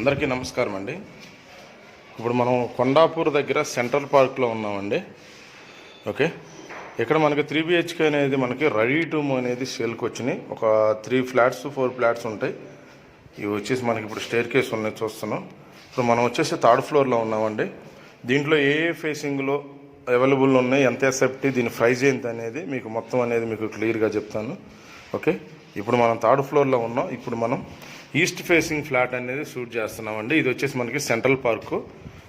అందరికీ నమస్కారం అండి. ఇప్పుడు మనం కొండాపూర్ దగ్గర సెంట్రల్ పార్క్లో ఉన్నామండి. ఓకే, ఇక్కడ మనకి 3 BHK అనేది మనకి రెడీ టు మూవ్ అనేది సేల్కి వచ్చినాయి. ఒక 3 ఫ్లాట్స్ 4 ఫ్లాట్స్ ఉంటాయి. ఇవి వచ్చేసి మనకి ఇప్పుడు స్టేర్ కేస్ ఉన్నాయి చూస్తున్నాం. ఇప్పుడు మనం వచ్చేసి 3rd ఫ్లోర్లో ఉన్నామండి. దీంట్లో ఏ ఫేసింగ్లో అవైలబుల్ ఉన్నాయి, ఎంత ఎస్ఎఫ్టీ, దీని ప్రైజ్ ఏంటి అనేది మీకు మొత్తం అనేది మీకు క్లియర్గా చెప్తాను. ఓకే, ఇప్పుడు మనం 3rd ఫ్లోర్లో ఉన్నాం. ఇప్పుడు మనం ఈస్ట్ ఫేసింగ్ ఫ్లాట్ అనేది షూట్ చేస్తున్నామండి. ఇది వచ్చేసి మనకి సెంట్రల్ పార్కు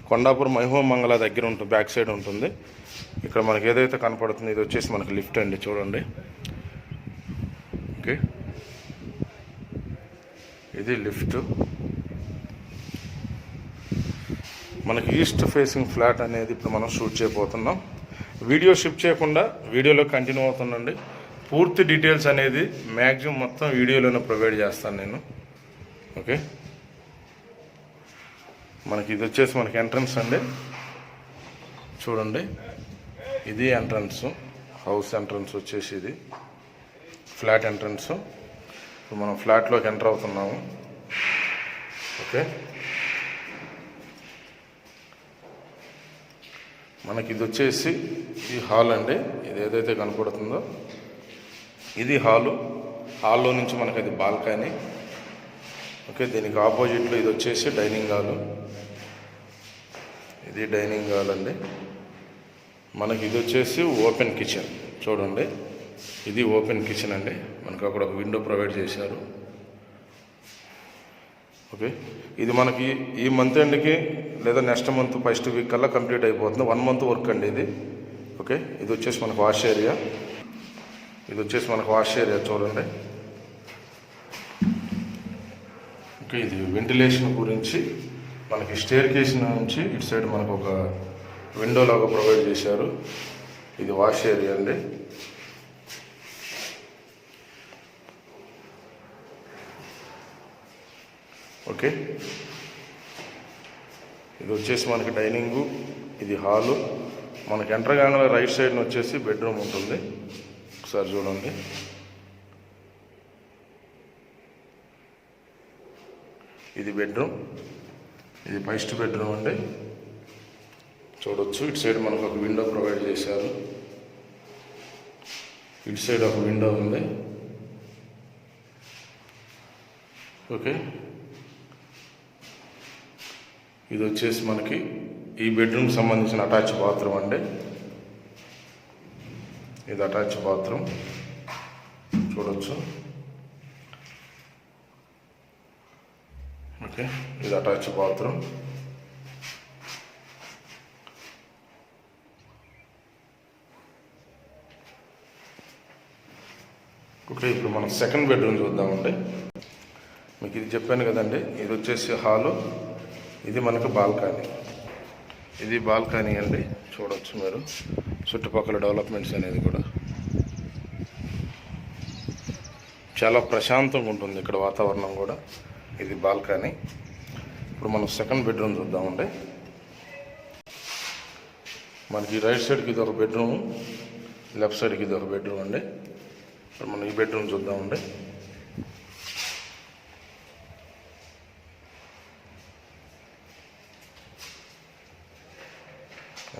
కొండాపూర్ మహిమమంగళ దగ్గర ఉంటుంది, బ్యాక్ సైడ్ ఉంటుంది. ఇక్కడ మనకి ఏదైతే కనపడుతుంది ఇది వచ్చేసి మనకి లిఫ్ట్ అండి, చూడండి. ఓకే, ఇది లిఫ్ట్. మనకి ఈస్ట్ ఫేసింగ్ ఫ్లాట్ అనేది ఇప్పుడు మనం షూట్ చేయబోతున్నాం. వీడియో షిఫ్ట్ చేయకుండా వీడియోలో కంటిన్యూ అవుతుందండి. పూర్తి డీటెయిల్స్ అనేది మ్యాక్సిమం మొత్తం వీడియోలోనే ప్రొవైడ్ చేస్తాను నేను. ఓకే, మనకి ఇది వచ్చేసి మనకి ఎంట్రన్స్ అండి, చూడండి. ఇది ఎంట్రన్స్, హౌస్ ఎంట్రన్స్ వచ్చేసి ఇది ఫ్లాట్ ఎంట్రన్స్. ఇప్పుడు మనం ఫ్లాట్లోకి ఎంటర్ అవుతున్నాము. ఓకే, మనకి ఇది వచ్చేసి ఈ హాల్ అండి. ఇది ఏదైతే కనపడుతుందో ఇది హాల్లో నుంచి మనకి అది బాల్కనీ. ఓకే, దీనికి ఆపోజిట్లో ఇది వచ్చేసి డైనింగ్ హాలు. ఇది డైనింగ్ హాల్ అండి. మనకి ఇది వచ్చేసి ఓపెన్ కిచెన్, చూడండి. ఇది ఓపెన్ కిచెన్ అండి. మనకు అక్కడ ఒక విండో ప్రొవైడ్ చేశారు. ఓకే, ఇది మనకి ఈ మంత్ ఎండ్కి లేదా నెక్స్ట్ మంత్ ఫస్ట్ వీక్ కల్లా కంప్లీట్ అయిపోతుంది. 1 మంత్ వర్క్ అండి ఇది. ఓకే, ఇది వచ్చేసి మనకు వాష్ ఏరియా. ఇది వచ్చేసి మనకు వాష్ ఏరియా, చూడండి. ఓకే, ఇది వెంటిలేషన్ గురించి మనకి స్టేర్ కేస్ నుంచి ఇటు సైడ్ మనకు ఒక విండో లాగా ప్రొవైడ్ చేశారు. ఇది వాష్ ఏరియా అండి. ఓకే, ఇది వచ్చేసి మనకి డైనింగు, ఇది హాలు. మనకి ఎంటర్ కాగానే రైట్ సైడ్ని వచ్చేసి బెడ్రూమ్ ఉంటుంది. ఒకసారి చూడండి. ఇది బెడ్రూమ్, ఇది ఫస్ట్ బెడ్రూమ్ అండి, చూడొచ్చు. ఇటు సైడ్ మనకు ఒక విండో ప్రొవైడ్ చేశారు. ఇటు సైడ్ ఒక విండో ఉంది. ఓకే, ఇది వచ్చేసి మనకి ఈ బెడ్రూమ్ సంబంధించిన అటాచ్ బాత్రూమ్ అండి. ఇది అటాచ్ బాత్రూమ్, చూడొచ్చు. ఓకే, ఇది అటాచ్ బాత్రూమ్. ఓకే, ఇప్పుడు మనం సెకండ్ బెడ్రూమ్ చూద్దామండి. మీకు ఇది చెప్పాను కదండి, ఇది వచ్చేసి హాలు. ఇది మనకు బాల్కనీ. ఇది బాల్కనీ అండి, చూడవచ్చు మీరు. చుట్టుపక్కల డెవలప్మెంట్స్ అనేది కూడా చాలా ప్రశాంతంగా ఉంటుంది ఇక్కడ వాతావరణం కూడా. ఇది బాల్కనీ. ఇప్పుడు మనం సెకండ్ బెడ్రూమ్ చూద్దామండి. మనకి రైట్ సైడ్కి ఇది ఒక బెడ్రూమ్, లెఫ్ట్ సైడ్కి ఇది ఒక బెడ్రూమ్ అండి. ఇప్పుడు మనం ఈ బెడ్రూమ్ చూద్దామండి.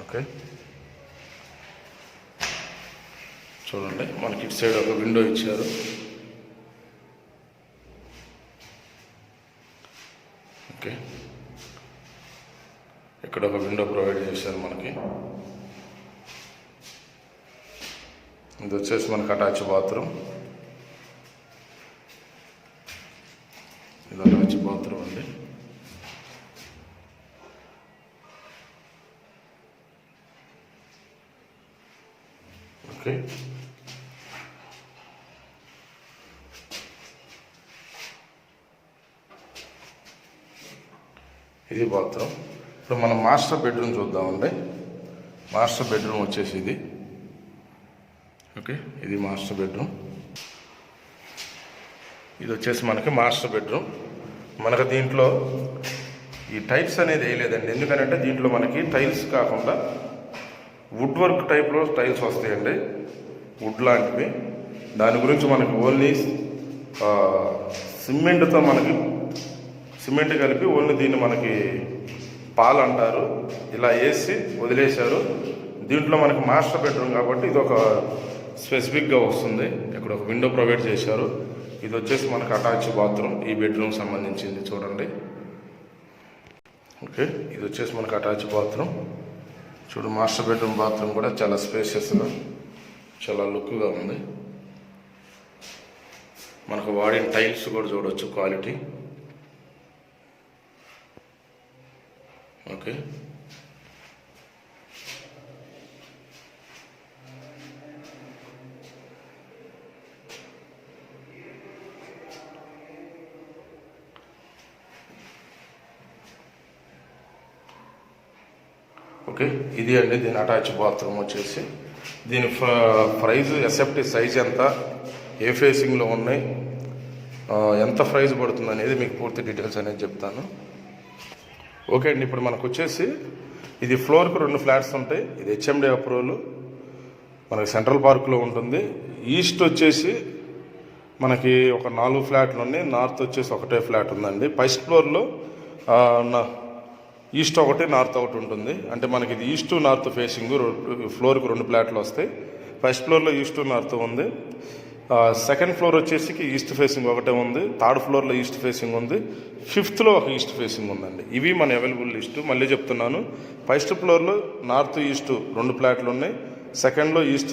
ఓకే, చూడండి. మనకి ఇటు సైడ్ ఒక విండో ఇచ్చారు. ఓకే, ఇక్కడ ఒక విండో ప్రొవైడ్ చేశారు మనకి. ఇది వచ్చేసి మనకి అటాచ్ బాత్రూమ్. ఇది అటాచ్ బాత్రూమ్ అండి. ఓకే, ఇది బాత్రూమ్. ఇప్పుడు మనం మాస్టర్ బెడ్రూమ్ చూద్దామండి. మాస్టర్ బెడ్రూమ్ వచ్చేసి ఇది. ఓకే, ఇది మాస్టర్ బెడ్రూమ్. ఇది వచ్చేసి మనకి మాస్టర్ బెడ్రూమ్. మనకు దీంట్లో ఈ టైల్స్ అనేది వేయలేదండి. ఎందుకంటే దీంట్లో మనకి టైల్స్ కాకుండా వుడ్ వర్క్ టైప్లో టైల్స్ వస్తాయండి, వుడ్ లాంటివి. దాని గురించి మనకి ఓన్లీ సిమెంట్తో మనకి సిమెంట్ కలిపి ఓన్లీ దీన్ని మనకి పాలు అంటారు, ఇలా వేసి వదిలేశారు. దీంట్లో మనకి మాస్టర్ బెడ్రూమ్ కాబట్టి ఇది ఒక స్పెసిఫిక్గా వస్తుంది. ఇక్కడ ఒక విండో ప్రొవైడ్ చేశారు. ఇది వచ్చేసి మనకు అటాచ్ బాత్రూమ్, ఈ బెడ్రూమ్ సంబంధించింది చూడండి. ఓకే, ఇది వచ్చేసి మనకు అటాచ్ బాత్రూమ్. చూడు, మాస్టర్ బెడ్రూమ్ బాత్రూమ్ కూడా చాలా స్పేషియస్గా, చాలా లుక్గా ఉంది. మనకు వాడిన టైల్స్ కూడా చూడవచ్చు, క్వాలిటీ. ఓకే, ఓకే, ఇది అండి దీని అటాచ్ బాత్రూమ్ వచ్చేసి. దీని ప్రైజ్ ఎస్ఎఫ్టీ సైజ్ ఎంత, ఏ ఫేసింగ్లో ఉన్నాయి, ఎంత ప్రైజ్ పడుతుంది అనేది మీకు పూర్తి డీటెయిల్స్ అనేది చెప్తాను. ఓకే అండి, ఇప్పుడు మనకు వచ్చేసి ఇది ఫ్లోర్కు 2 ఫ్లాట్స్ ఉంటాయి. ఇది హెచ్ఎండి అప్రూవల్, మనకి సెంట్రల్ పార్క్లో ఉంటుంది. ఈస్ట్ వచ్చేసి మనకి ఒక 4 ఫ్లాట్లు ఉన్నాయి, నార్త్ వచ్చేసి ఒకటే ఫ్లాట్ ఉందండి. ఫస్ట్ ఫ్లోర్లో ఈస్ట్ ఒకటి, నార్త్ ఒకటి ఉంటుంది. అంటే మనకి ఇది ఈస్ట్ నార్త్ ఫేసింగ్, ఫ్లోర్కి 2 ఫ్లాట్లు వస్తాయి. ఫస్ట్ ఫ్లోర్లో ఈస్ట్ నార్త్ ఉంది. సెకండ్ ఫ్లోర్ వచ్చేసి ఈస్ట్ ఫేసింగ్ ఒకటే ఉంది. థర్డ్ ఫ్లోర్లో ఈస్ట్ ఫేసింగ్ ఉంది. ఫిఫ్త్లో ఒక ఈస్ట్ ఫేసింగ్ ఉందండి. ఇవి మన అవైలబుల్ లిస్టు. మళ్ళీ చెప్తున్నాను, ఫస్ట్ ఫ్లోర్లో నార్త్ ఈస్ట్ 2 ఫ్లాట్లు ఉన్నాయి. సెకండ్లో ఈస్ట్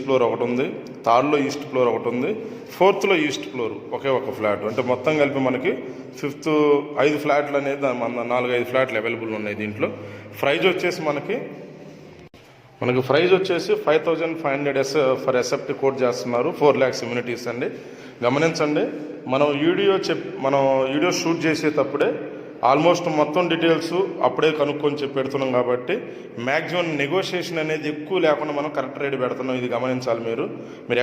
ఫ్లోర్ ఒకటి ఉంది. థర్డ్లో ఈస్ట్ ఫ్లోర్ ఒకటి ఉంది. ఫోర్త్లో ఈస్ట్ ఫ్లోర్ ఒకే ఒక ఫ్లాట్. అంటే మొత్తం కలిపి మనకి 5 ఫ్లాట్లు అనేది 4-5 ఫ్లాట్లు అవైలబుల్ ఉన్నాయి దీంట్లో. ప్రైజ్ వచ్చేసి మనకి ప్రైజ్ వచ్చేసి 5500 ఫర్ ఎస్ఎఫ్టీ కోట్ చేస్తున్నారు. 4 lakhs ఇమ్యూనిటీస్ అండి. గమనించండి, మనం వీడియో షూట్ చేసేటప్పుడే ఆల్మోస్ట్ మొత్తం డీటెయిల్స్ అప్పుడే కనుక్కొని పెడుతున్నాం కాబట్టి మ్యాక్సిమం నెగోషియేషన్ అనేది ఎక్కువ లేకుండా మనం కరెక్ట్ రేట్ పెడుతున్నాం. ఇది గమనించాలి మీరు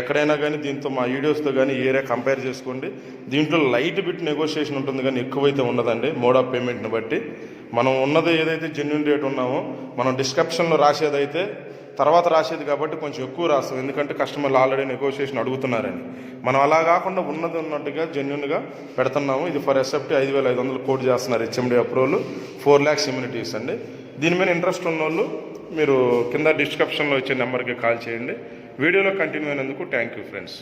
ఎక్కడైనా కానీ దీంతో మా వీడియోస్తో కానీ ఏరియా కంపేర్ చేసుకోండి. దీంట్లో లైట్ బిట్ నెగోషియేషన్ ఉంటుంది కానీ ఎక్కువైతే ఉండదండి. మోడ్ ఆఫ్ పేమెంట్ని బట్టి మనం ఉన్నది ఏదైతే జెన్యూన్ రేట్ ఉన్నామో మనం డిస్క్రిప్షన్లో రాసేదైతే తర్వాత రాసేది కాబట్టి కొంచెం ఎక్కువ రాస్తాం, ఎందుకంటే కస్టమర్లు ఆల్రెడీ నెగోషియేషన్ అడుగుతున్నారని. మనం అలా కాకుండా ఉన్నది ఉన్నట్టుగా జెన్యూన్గా పెడుతున్నాము. ఇది ఫర్ ఎస్ఎఫ్టీ 5500 కోట్ చేస్తున్నారు. హెచ్ఎండి అప్రూవల్, 4 lakhs ఇమ్యూనిటీస్ అండి. దీని మీద ఇంట్రెస్ట్ ఉన్న వాళ్ళు మీరు కింద డిస్క్రిప్షన్లో ఇచ్చే నెంబర్కి కాల్ చేయండి. వీడియోలో కంటిన్యూ అయినందుకు థ్యాంక్ యూ ఫ్రెండ్స్.